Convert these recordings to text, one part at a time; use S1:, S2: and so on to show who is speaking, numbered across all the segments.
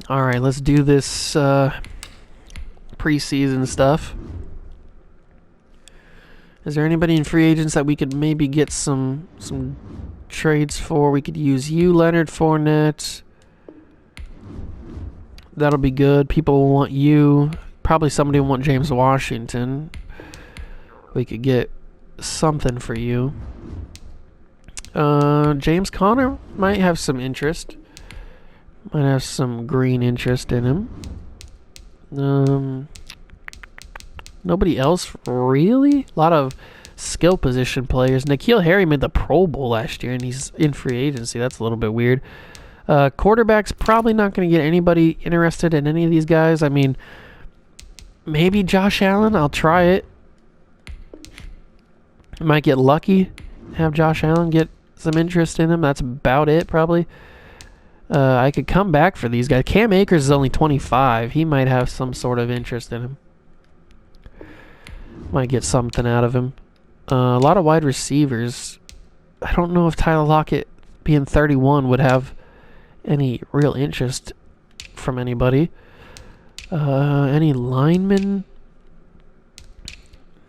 S1: All right, let's do this preseason stuff. Is there anybody in free agents that we could maybe get some trades for? We could use you, Leonard Fournette. That'll be good. People will want you. Probably somebody will want James Washington. We could get something for you. James Conner might have some interest. Might have some green interest in him. Nobody else really? A lot of skill position players. N'Keal Harry made the Pro Bowl last year, and he's in free agency. That's a little bit weird. Quarterback's probably not going to get anybody interested in any of these guys. I mean, maybe Josh Allen. I'll try it. Might get lucky. Have Josh Allen get some interest in him. That's about it, probably. I could come back for these guys. Cam Akers is only 25. He might have some sort of interest in him. Might get something out of him. A lot of wide receivers. I don't know if Tyler Lockett, being 31, would have any real interest from anybody. Any linemen?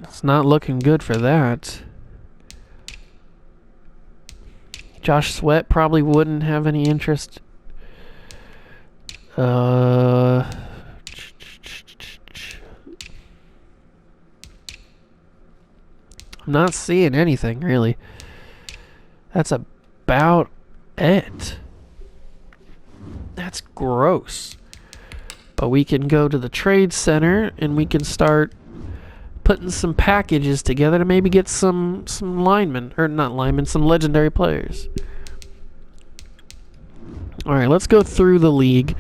S1: It's not looking good for that. Josh Sweat probably wouldn't have any interest. I'm not seeing anything, really. That's about it. That's gross. But we can go to the trade center and we can start putting some packages together to maybe get some linemen, or not linemen, some legendary players. All right, let's go through the league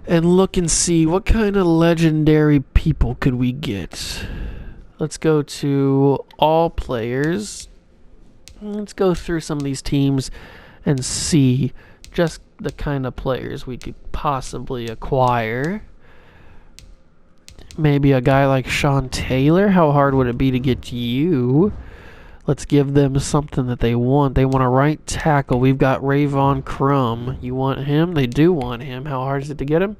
S1: and look and see what kind of legendary people could we get. Let's go to all players. Let's go through some of these teams and see just the kind of players we could possibly acquire. Maybe a guy like Sean Taylor. How hard would it be to get you? Let's give them something that they want. They want a right tackle. We've got Rayvon Crum. You want him? They do want him. How hard is it to get him?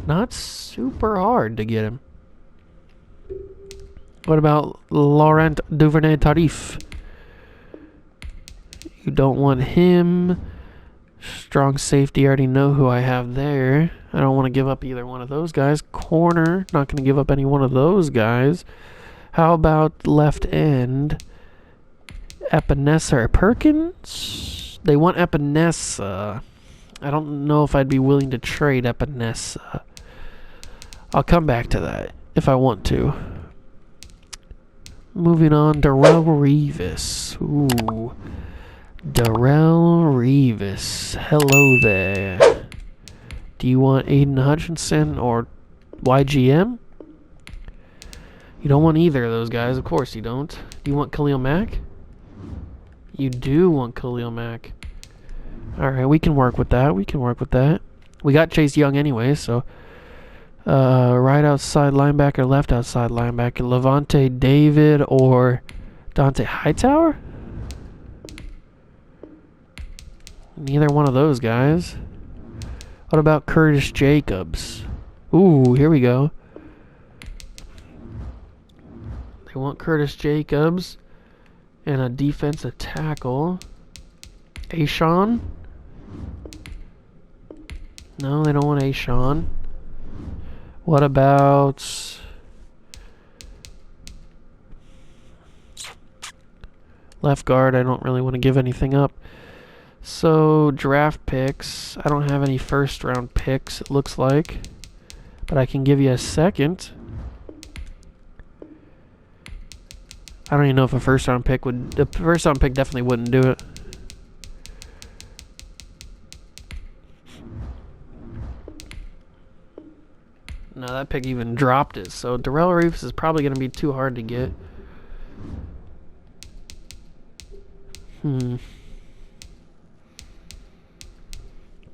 S1: Not super hard to get him. What about Laurent Duvernay-Tardif? You don't want him. Strong safety, I already know who I have there. I don't want to give up either one of those guys. Corner, not going to give up any one of those guys. How about left end? Epinesa or Perkins? They want Epinesa. I don't know if I'd be willing to trade Epinesa. I'll come back to that if I want to. Moving on, Darrelle Revis. Ooh. Darrelle Revis. Hello there. Do you want Aiden Hutchinson or YGM? You don't want either of those guys. Of course you don't. Do you want Khalil Mack? You do want Khalil Mack. Alright, we can work with that. We can work with that. We got Chase Young anyway, so... right outside linebacker, left outside linebacker. Levante David or Dante Hightower? Neither one of those guys. What about Curtis Jacobs? Ooh, here we go. They want Curtis Jacobs and a defensive tackle. Ashawn? No, they don't want Ashawn. What about left guard? I don't really want to give anything up. So, draft picks. I don't have any first round picks, it looks like. But I can give you a second. I don't even know if a first round pick would... The first round pick definitely wouldn't do it. No, that pick even dropped it. So Darrelle Revis is probably going to be too hard to get.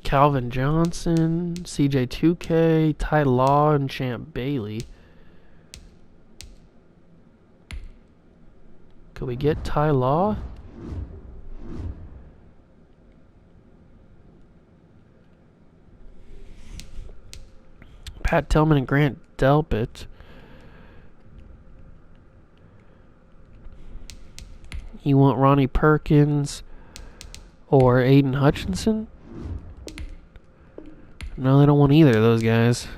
S1: Calvin Johnson, CJ2K, Ty Law, and Champ Bailey. Could we get Ty Law? Pat Tillman and Grant Delpit. You want Ronnie Perkins or Aiden Hutchinson? No, they don't want either of those guys.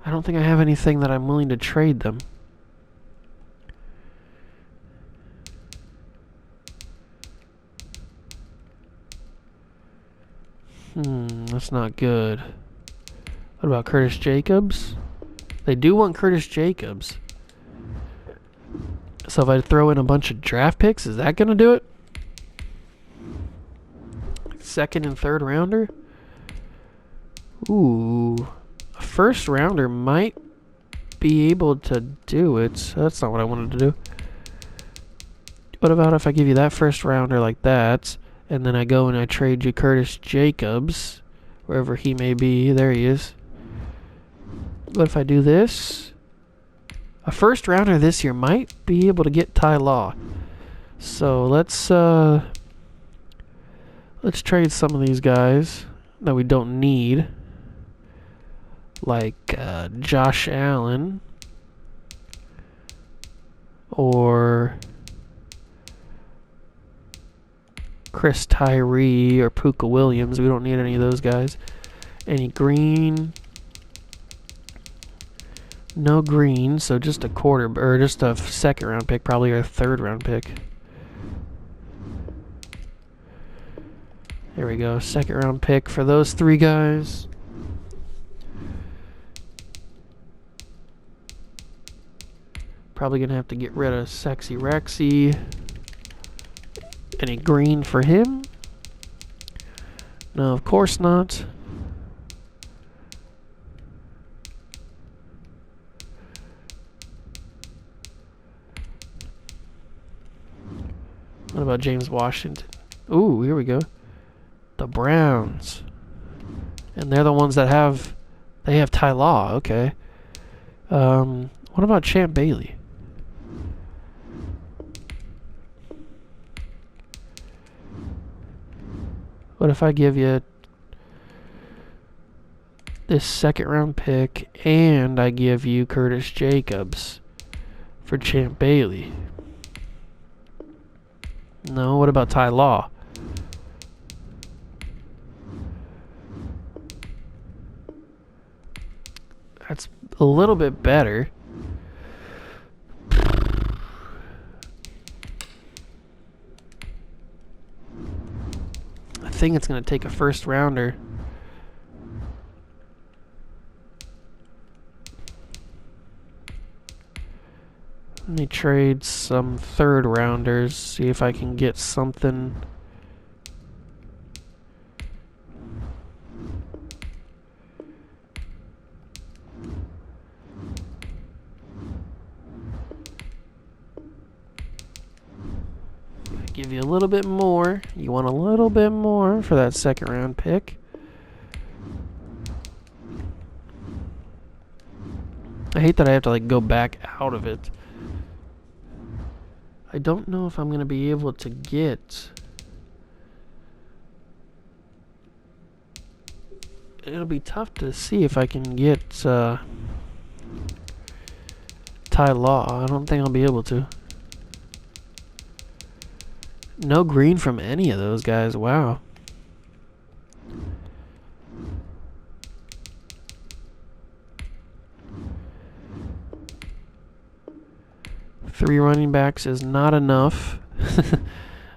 S1: I don't think I have anything that I'm willing to trade them. That's not good. What about Curtis Jacobs? They do want Curtis Jacobs. So if I throw in a bunch of draft picks, is that going to do it? Second and third rounder? Ooh. A first rounder might be able to do it. That's not what I wanted to do. What about if I give you that first rounder like that, and then I go and I trade you Curtis Jacobs, wherever he may be. There he is. What if I do this? A first rounder this year might be able to get Ty Law. So let's trade some of these guys that we don't need, like Josh Allen or Chris Tyree or Puka Williams. We don't need any of those guys. Any green? No green, so just a just a second round pick, probably, or a third round pick. There we go, second round pick for those three guys. Probably gonna have to get rid of Sexy Rexy. Any green for him? No, of course not. What about James Washington? Ooh, here we go. The Browns. And they're the ones that have Ty Law, okay. What about Champ Bailey? What if I give you this second round pick and I give you Curtis Jacobs for Champ Bailey? No, what about Ty Law? That's a little bit better. I think it's going to take a first rounder. Let me trade some third rounders, see if I can get something. Give you a little bit more. You want a little bit more for that second round pick. I hate that I have to go back out of it. I don't know if I'm going to be able to get... It'll be tough to see if I can get Ty Law. I don't think I'll be able to. No green from any of those guys. Wow. Three running backs is not enough.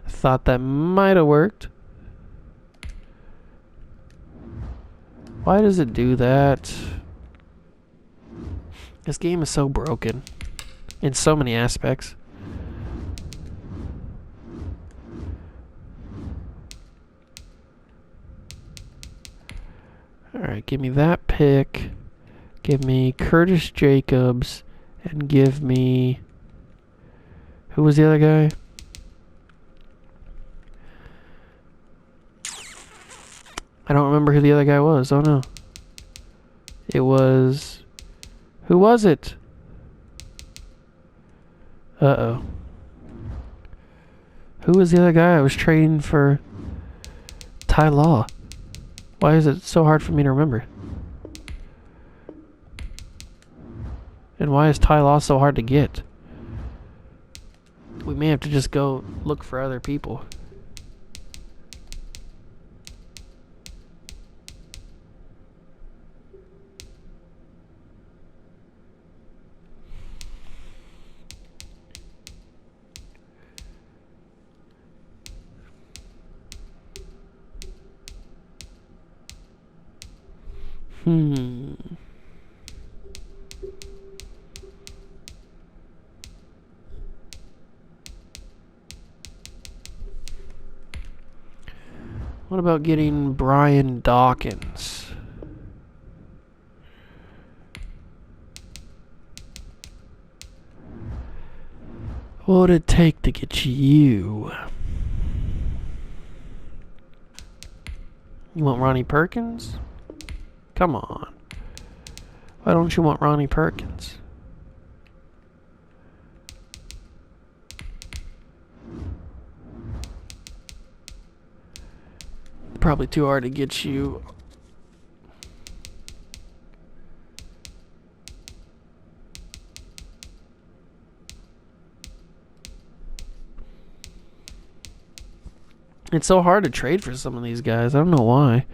S1: Thought that might have worked. Why does it do that? This game is so broken in so many aspects. Alright, give me that pick. Give me Curtis Jacobs. And give me... Who was the other guy? I don't remember who the other guy was. Oh no. It was... Who was it? Uh-oh. Who was the other guy I was trading for? Ty Law. Why is it so hard for me to remember? And why is Ty Law so hard to get? We may have to just go look for other people. What about getting Brian Dawkins? What would it take to get you? You want Ronnie Perkins? Come on. Why don't you want Ronnie Perkins? Probably too hard to get you. It's so hard to trade for some of these guys. I don't know why.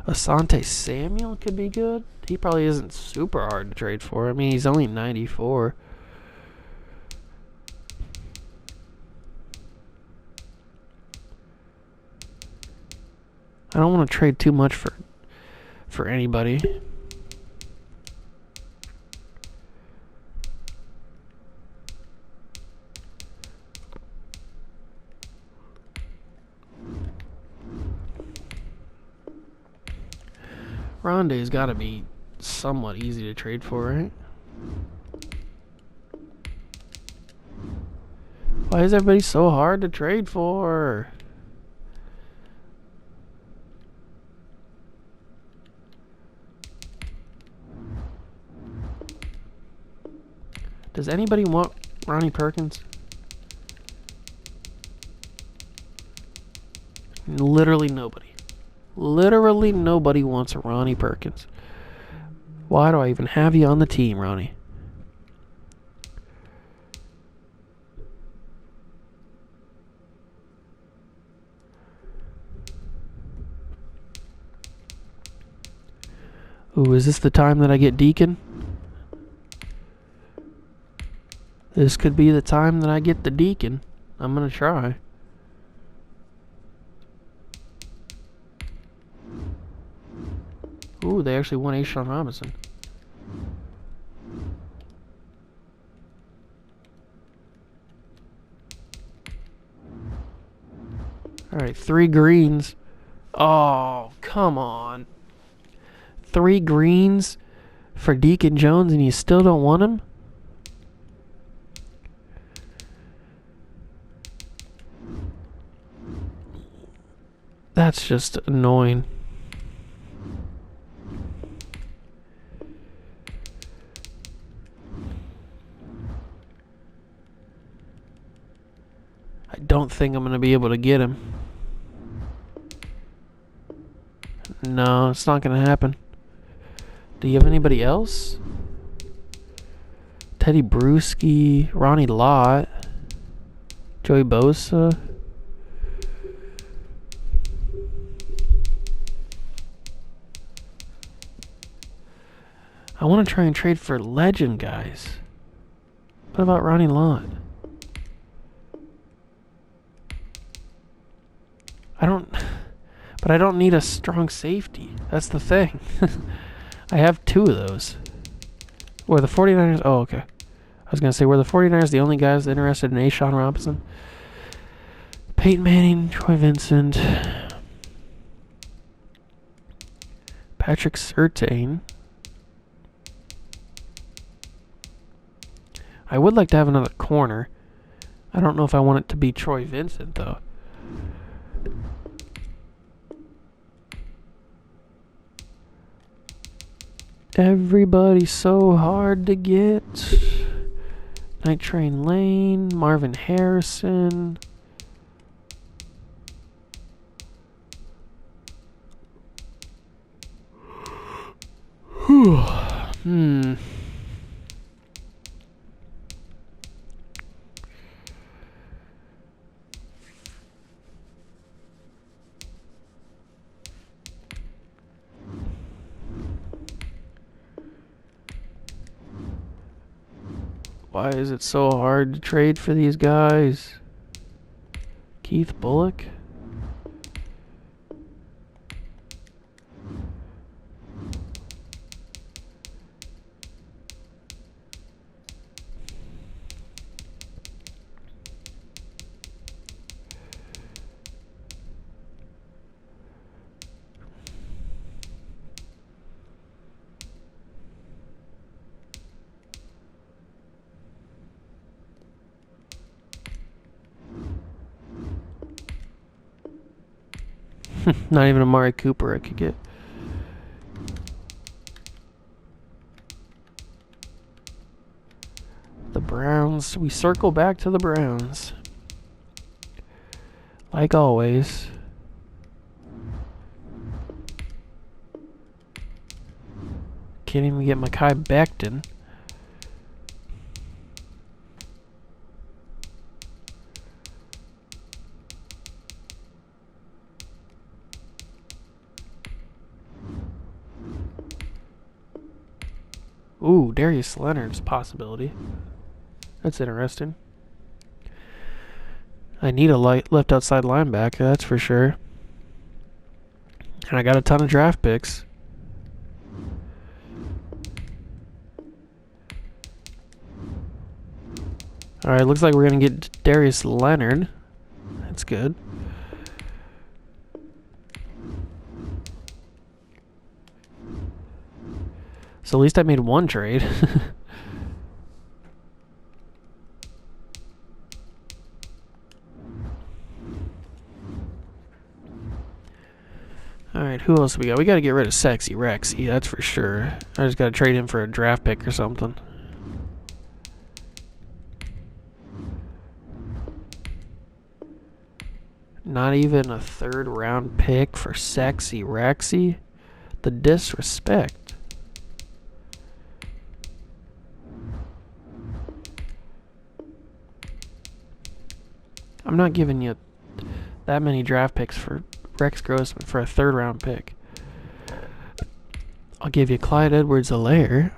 S1: Asante Samuel could be good. He probably isn't super hard to trade for. I mean, he's only 94. I don't want to trade too much for anybody. Rondé's got to be somewhat easy to trade for, right? Why is everybody so hard to trade for? Does anybody want Ronnie Perkins? Literally nobody. Literally nobody wants Ronnie Perkins. Why do I even have you on the team, Ronnie? Ooh, is this the time that I get Deacon? This could be the time that I get the Deacon. I'm gonna try. Ooh, they actually won Ashawn Robinson. Alright, 3 greens. Oh, come on. 3 greens for Deacon Jones and you still don't want him? That's just annoying. I don't think I'm going to be able to get him. No, it's not going to happen. Do you have anybody else? Teddy Bruschi, Ronnie Lott, Joey Bosa. I want to try and trade for legend guys. What about Ronnie Lott? But I don't need a strong safety. That's the thing. I have 2 of those. Were the 49ers... Oh, okay. I was going to say, were the 49ers the only guys interested in Ashawn Robinson? Peyton Manning, Troy Vincent, Patrick Surtain. I would like to have another corner. I don't know if I want it to be Troy Vincent, though. Everybody's so hard to get. Night Train Lane, Marvin Harrison. Hmm. Why is it so hard to trade for these guys? Keith Bullock? Not even Amari Cooper I could get. The Browns. We circle back to the Browns. Like always. Can't even get Mekhi Becton. Ooh, Darius Leonard's a possibility. That's interesting. I need a left outside linebacker, that's for sure. And I got a ton of draft picks. Alright, looks like we're going to get Darius Leonard. That's good. So at least I made one trade. Alright, who else we got? We got to get rid of Sexy Rexy, that's for sure. I just got to trade him for a draft pick or something. Not even a third round pick for Sexy Rexy? The disrespect. I'm not giving you that many draft picks for Rex Grossman for a third round pick. I'll give you Clyde Edwards-Helaire.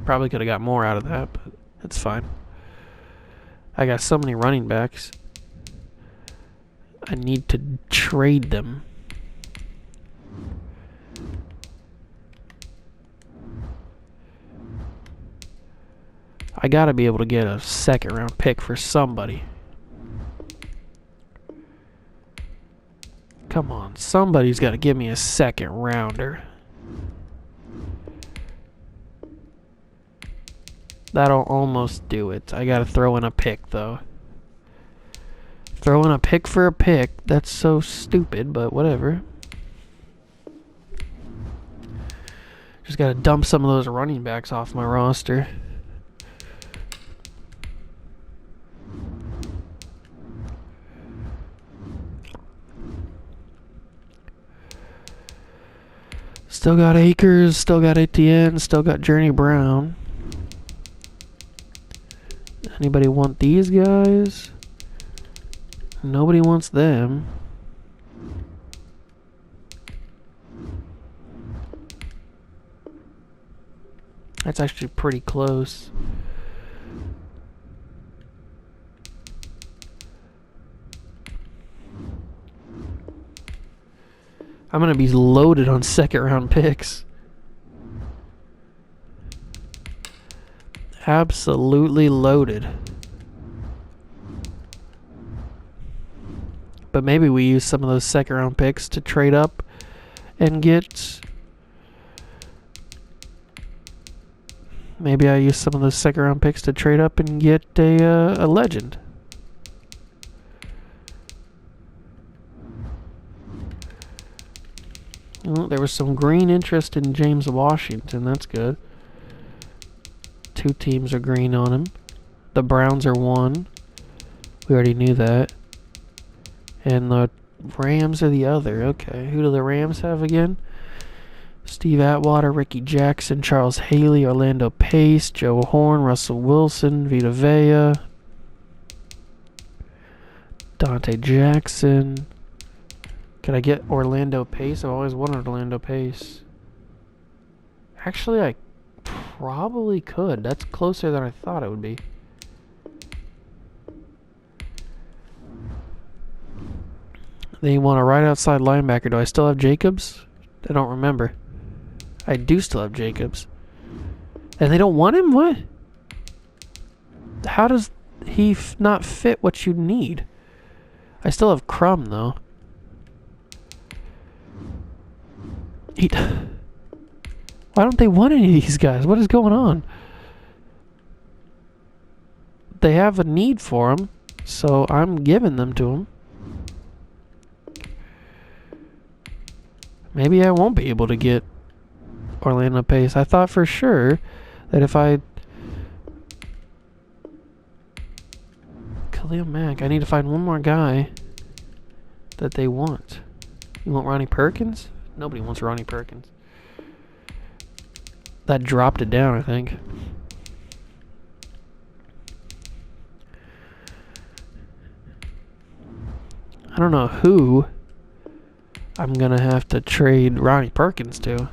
S1: Probably could have got more out of that, but it's fine. I got so many running backs. I need to trade them. I gotta be able to get a second round pick for somebody. Come on, somebody's gotta give me a second rounder. That'll almost do it. I gotta throw in a pick though. Throw in a pick for a pick. That's so stupid, but whatever. Just gotta dump some of those running backs off my roster. Still got Akers, still got Etienne, still got Journey Brown. Anybody want these guys? Nobody wants them. That's actually pretty close. I'm going to be loaded on second round picks. Absolutely loaded. But maybe we use some of those second round picks to trade up and get... Maybe I use some of those second round picks to trade up and get a legend. Well, there was some green interest in James Washington. That's good. 2 teams are green on him. The Browns are 1. We already knew that. And the Rams are the other. Okay, who do the Rams have again? Steve Atwater, Ricky Jackson, Charles Haley, Orlando Pace, Joe Horn, Russell Wilson, Vita Vea, Dante Jackson. Can I get Orlando Pace? I've always wanted Orlando Pace. Actually, I probably could. That's closer than I thought it would be. They want a right outside linebacker. Do I still have Jacobs? I don't remember. I do still have Jacobs. And they don't want him? What? How does he not fit what you need? I still have Crumb, though. Why don't they want any of these guys? What is going on? They have a need for them, so I'm giving them to them. Maybe I won't be able to get Orlando Pace. I thought for sure that if I... Khalil Mack. I need to find one more guy that they want. You want Ronnie Perkins? Nobody wants Ronnie Perkins. That dropped it down, I think. I don't know who I'm going to have to trade Ronnie Perkins to.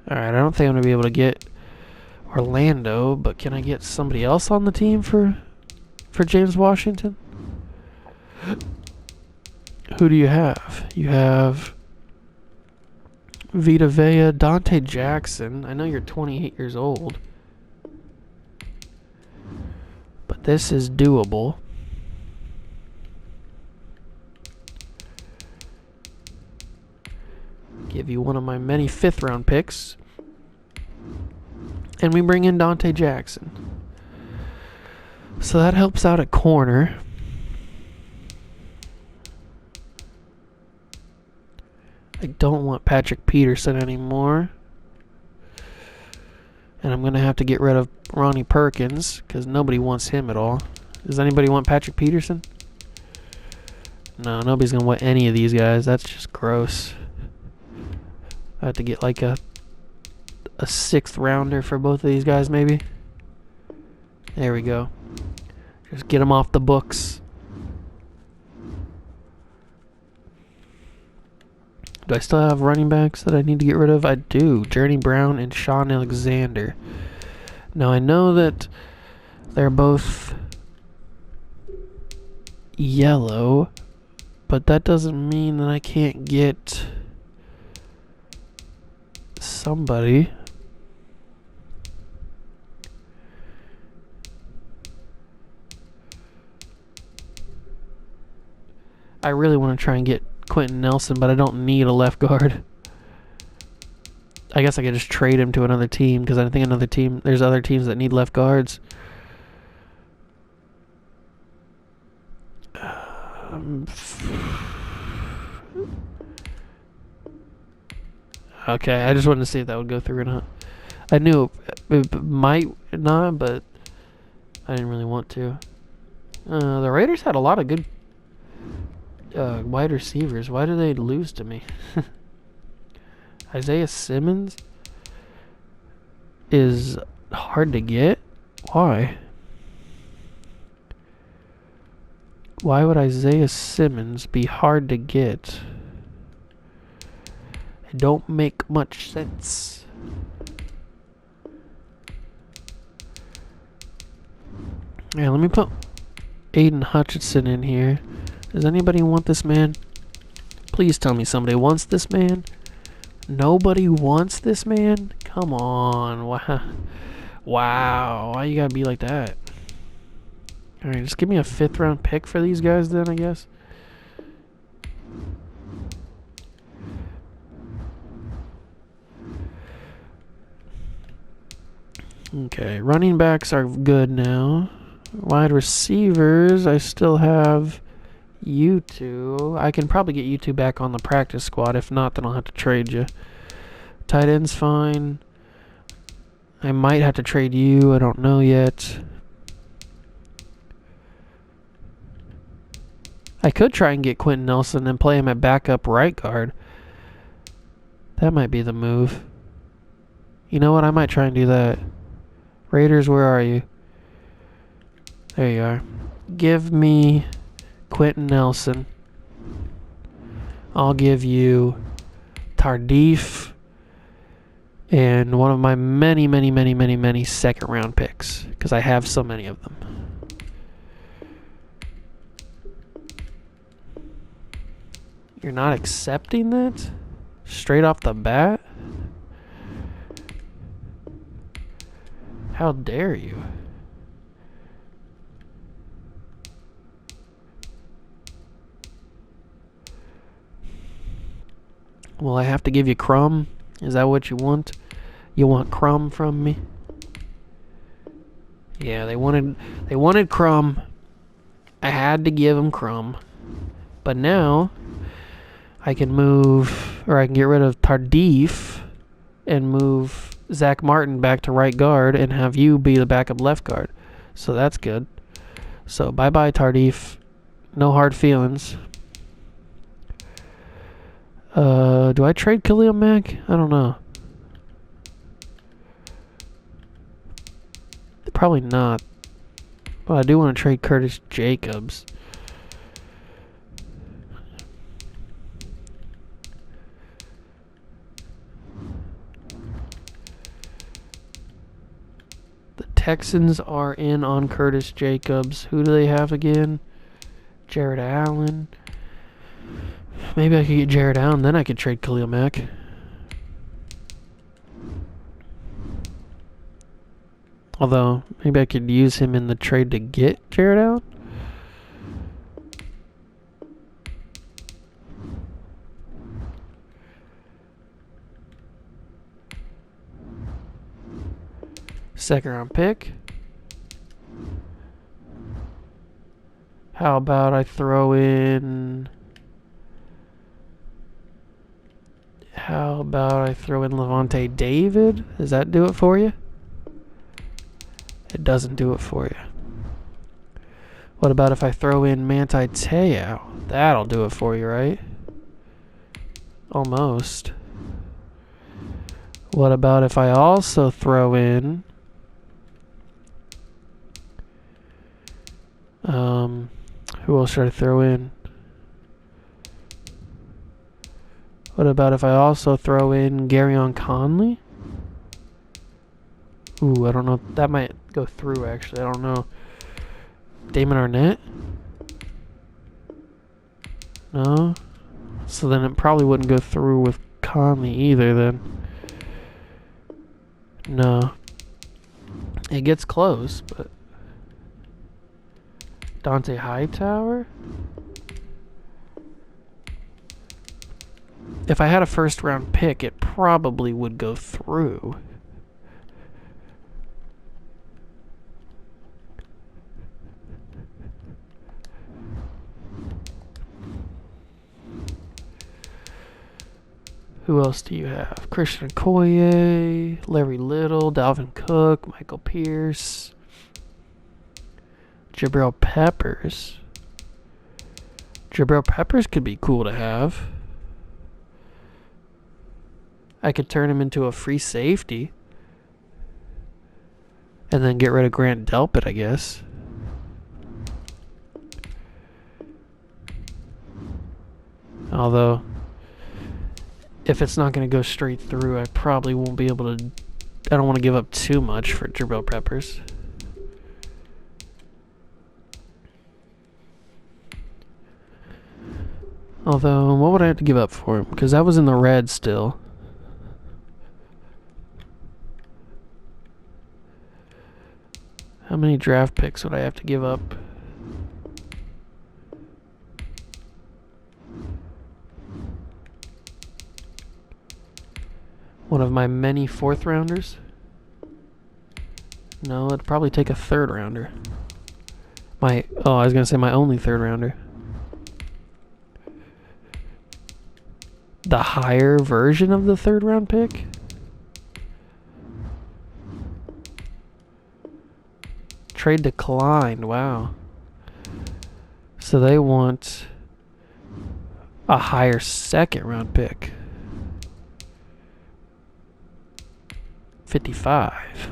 S1: Alright, I don't think I'm going to be able to get Orlando, but can I get somebody else on the team for James Washington? Who do you have? You have Vita Vea, Dante Jackson. I know you're 28 years old, but this is doable. Give you one of my many 5th round picks. And we bring in Dante Jackson. So that helps out at corner. I don't want Patrick Peterson anymore. And I'm going to have to get rid of Ronnie Perkins because nobody wants him at all. Does anybody want Patrick Peterson? No, nobody's going to want any of these guys. That's just gross. I have to get like a 6th rounder for both of these guys, maybe. There we go. Just get them off the books. Do I still have running backs that I need to get rid of? I do. Journey Brown and Sean Alexander. Now, I know that they're both yellow, but that doesn't mean that I can't get somebody. I really want to try and get Quentin Nelson, but I don't need a left guard. I guess I could just trade him to another team because I think there's other teams that need left guards. Okay, I just wanted to see if that would go through or not. I knew it might not, but I didn't really want to. The Raiders had a lot of good wide receivers. Why do they lose to me? Isaiah Simmons is hard to get. Why? Why would Isaiah Simmons be hard to get? It don't make much sense. Yeah, let me put Aiden Hutchinson in here. Does anybody want this man? Please tell me somebody wants this man. Nobody wants this man? Come on. Wow. Wow. Why you gotta be like that? Alright, just give me a 5th round pick for these guys then, I guess. Okay, running backs are good now. Wide receivers, I still have you two. I can probably get you two back on the practice squad. If not, then I'll have to trade you. Tight end's fine. I might have to trade you. I don't know yet. I could try and get Quentin Nelson and play him at backup right guard. That might be the move. You know what? I might try and do that. Raiders, where are you? There you are. Give me Quentin Nelson. I'll give you Tardif and one of my many second round picks, because I have so many of them. You're not accepting that? Straight off the bat? How dare you? Well, I have to give you Crumb. Is that what you want? You want Crumb from me? Yeah, they wanted Crumb. I had to give them Crumb. But now I can get rid of Tardif and move Zach Martin back to right guard and have you be the backup left guard. So that's good. So bye-bye Tardif. No hard feelings. Do I trade Khalil Mack? I don't know. Probably not. But I do want to trade Curtis Jacobs. The Texans are in on Curtis Jacobs. Who do they have again? Jared Allen. Maybe I could get Jared Allen, then I could trade Khalil Mack. Although, maybe I could use him in the trade to get Jared Allen. Second round pick. How about I throw in... Levante David? Does that do it for you? It doesn't do it for you. What about if I throw in Manti Te'o? That'll do it for you, right? Almost. What about if I also throw in... who else should I throw in? What about if I also throw in Garyon Conley? Ooh, I don't know. That might go through, actually. I don't know. Damon Arnett? No? So then it probably wouldn't go through with Conley either, then. No. It gets close, but... Dante Hightower? If I had a first round pick, it probably would go through. Who else do you have? Christian Okoye, Larry Little, Dalvin Cook, Michael Pierce, Jabril Peppers. Jabril Peppers could be cool to have. I could turn him into a free safety and then get rid of Grant Delpit, I guess. Although, if it's not going to go straight through, I probably won't be able to... I don't want to give up too much for Jabril Peppers. Although, what would I have to give up for him? Because that was in the red still. How many draft picks would I have to give up? One of my many fourth rounders? No, it'd probably take a third rounder. I was going to say my only third rounder. The higher version of the third round pick? Trade declined. Wow. So they want a higher second round pick. 55.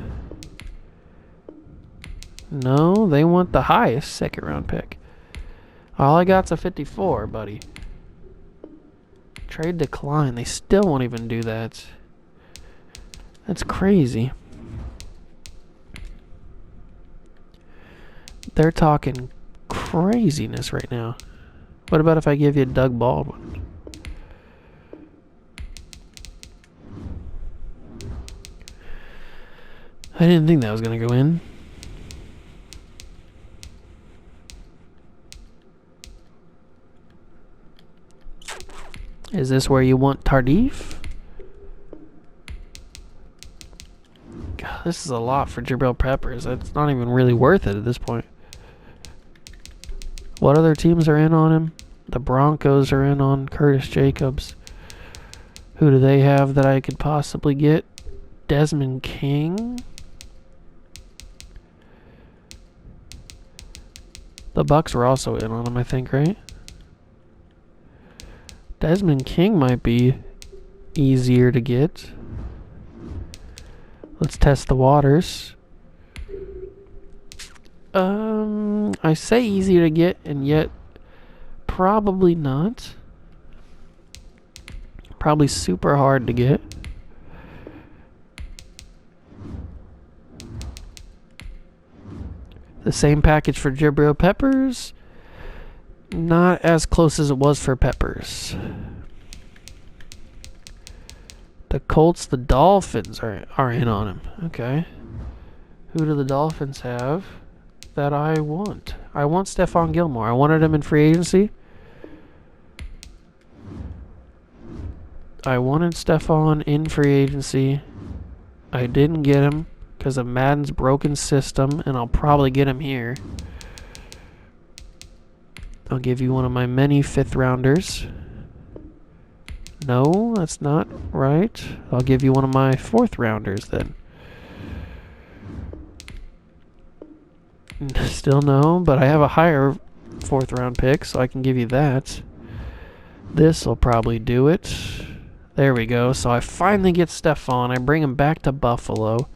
S1: No, they want the highest second round pick. All I got's a 54, buddy. Trade decline. They still won't even do that. That's crazy. They're talking craziness right now. What about if I give you Doug Baldwin? I didn't think that was going to go in. Is this where you want Tardif? God, this is a lot for Jabril Peppers. It's not even really worth it at this point. What other teams are in on him? The Broncos are in on Curtis Jacobs. Who do they have that I could possibly get? Desmond King. The Bucks were also in on him, I think, right? Desmond King might be easier to get. Let's test the waters. I say easier to get, and yet probably not. Probably super hard to get. The same package for Jabril Peppers. Not as close as it was for Peppers. The Colts, the Dolphins are in on him. Okay. Who do the Dolphins have that I want? I want Stephon Gilmore. I wanted him in free agency. I wanted Stephon in free agency. I didn't get him because of Madden's broken system, and I'll probably get him here. I'll give you one of my many 5th rounders. No, that's not right. I'll give you one of my 4th rounders then. Still no, but I have a higher 4th round pick, so I can give you that. This will probably do it. There we go. So I finally get Stephon. I bring him back to Buffalo.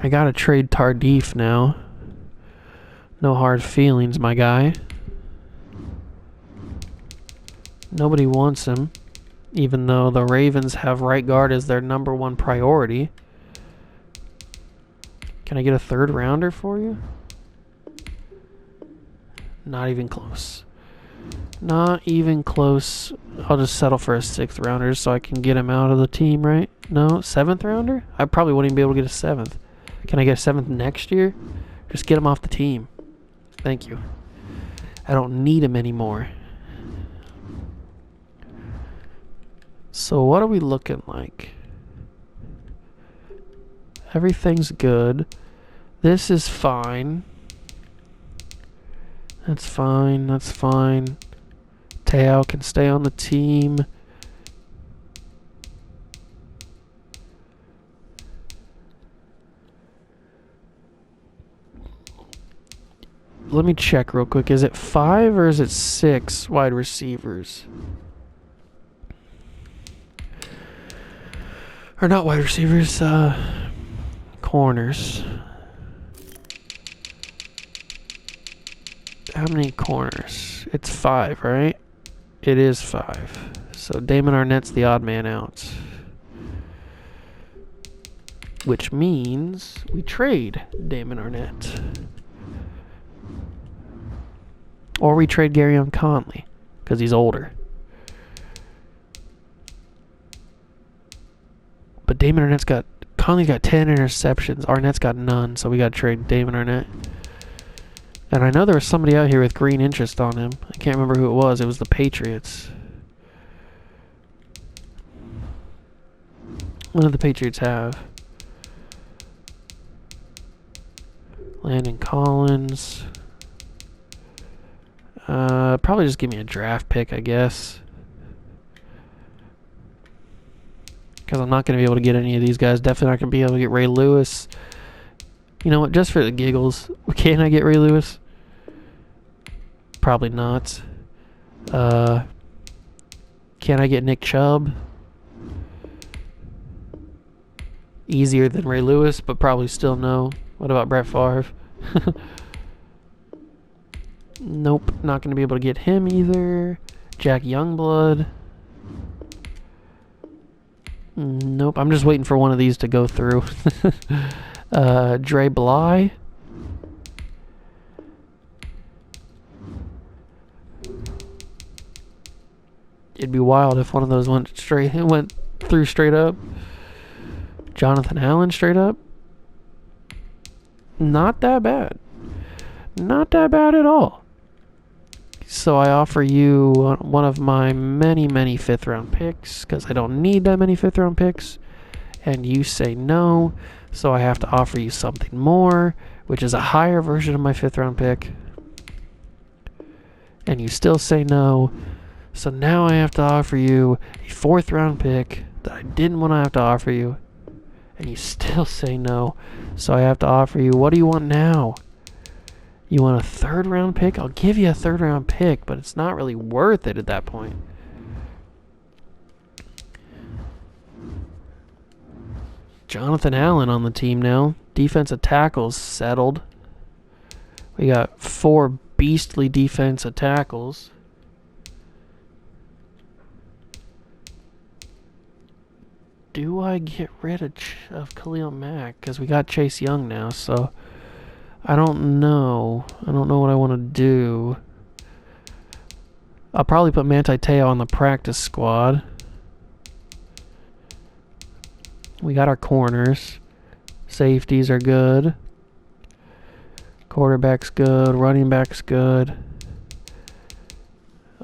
S1: I gotta trade Tardif now. No hard feelings, my guy. Nobody wants him, even though the Ravens have right guard as their #1 priority. Can I get a 3rd rounder for you? Not even close. Not even close. I'll just settle for a 6th rounder so I can get him out of the team, right? No, 7th rounder? I probably wouldn't even be able to get a 7th. Can I get a 7th next year? Just get him off the team. Thank you. I don't need him anymore. So what are we looking like? Everything's good. This is fine. That's fine. That's fine. Teo can stay on the team. Let me check real quick. Is it 5 or is it 6 wide receivers? Or not wide receivers, corners. How many corners? It's 5, right? It is 5. So Damon Arnett's the odd man out. Which means we trade Damon Arnett. Or we trade Garyon Conley, because he's older. But Damon Arnett's got... Conley's got 10 interceptions. Arnett's got none, so we got to trade Damon Arnett. And I know there was somebody out here with green interest on him. I can't remember who it was. It was the Patriots. What do the Patriots have? Landon Collins. Probably just give me a draft pick, I guess. Because I'm not going to be able to get any of these guys. Definitely not going to be able to get Ray Lewis. You know what? Just for the giggles, can I get Ray Lewis? Probably not. Can I get Nick Chubb? Easier than Ray Lewis, but probably still no. What about Brett Favre? Nope, not going to be able to get him either. Jack Youngblood. Nope, I'm just waiting for one of these to go through. Dre Bly. It'd be wild if one of those went through straight up. Jonathan Allen straight up. Not that bad. Not that bad at all. So I offer you one of my many, many 5th round picks because I don't need that many 5th round picks. And you say no. So I have to offer you something more, which is a higher version of my 5th round pick. And you still say no. So now I have to offer you a 4th round pick that I didn't want to have to offer you. And you still say no. So I have to offer you, what do you want now? You want a 3rd round pick? I'll give you a 3rd round pick, but it's not really worth it at that point. Jonathan Allen on the team now. Defensive tackles settled. We got 4 beastly defensive tackles. Do I get rid of Khalil Mack? Because we got Chase Young now, so I don't know. I don't know what I want to do. I'll probably put Manti Te'o on the practice squad. We got our corners. Safeties are good. Quarterback's good. Running back's good.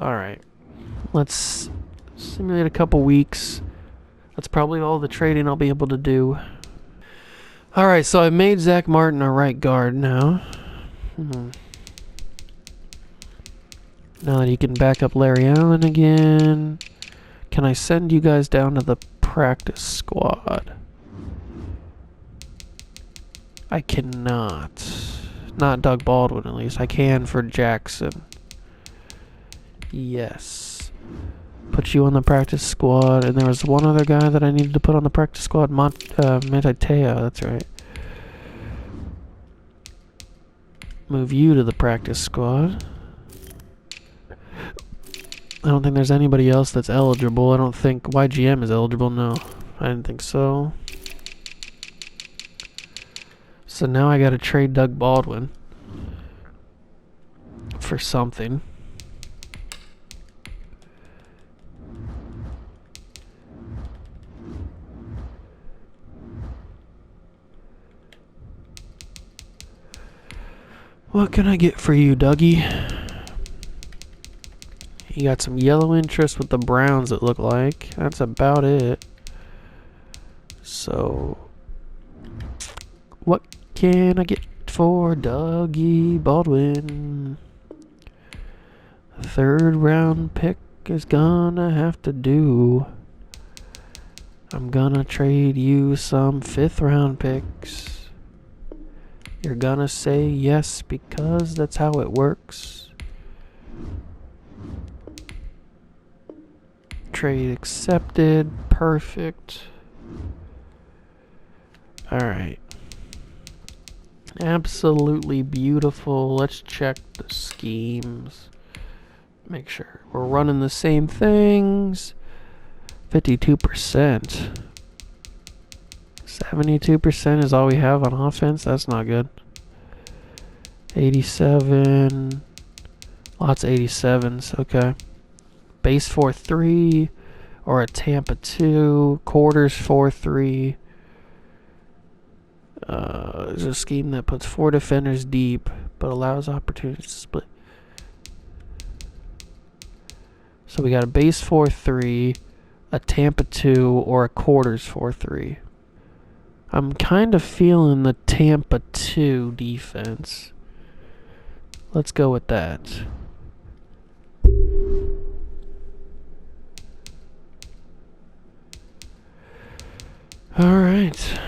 S1: Alright. Let's simulate a couple weeks. That's probably all the trading I'll be able to do. Alright, so I made Zach Martin a right guard now. Now that he can back up Larry Allen again. Can I send you guys down to the practice squad? I cannot. Not Doug Baldwin, at least. I can for Jackson. Yes. Put you on the practice squad. And there was one other guy that I needed to put on the practice squad. Manti Te'o, that's right. Move you to the practice squad. I don't think there's anybody else that's eligible. I don't think YGM is eligible. No, I didn't think so. So now I gotta trade Doug Baldwin for something. What can I get for you, Dougie? You got some yellow interest with the Browns, it looked like. That's about it. So, what can I get for Dougie Baldwin? 3rd round pick is gonna have to do. I'm gonna trade you some 5th round picks. You're gonna say yes because that's how it works. Trade accepted. Perfect. Alright. Absolutely beautiful. Let's check the schemes. Make sure we're running the same things. 52%. 72% is all we have on offense. That's not good. 87. Lots of 87s. Okay. Base 4-3 or a Tampa 2. Quarters 4-3. There's a scheme that puts 4 defenders deep but allows opportunities to split. So we got a base 4-3, a Tampa 2, or a quarters 4-3. I'm kind of feeling the Tampa 2 defense. Let's go with that. All right.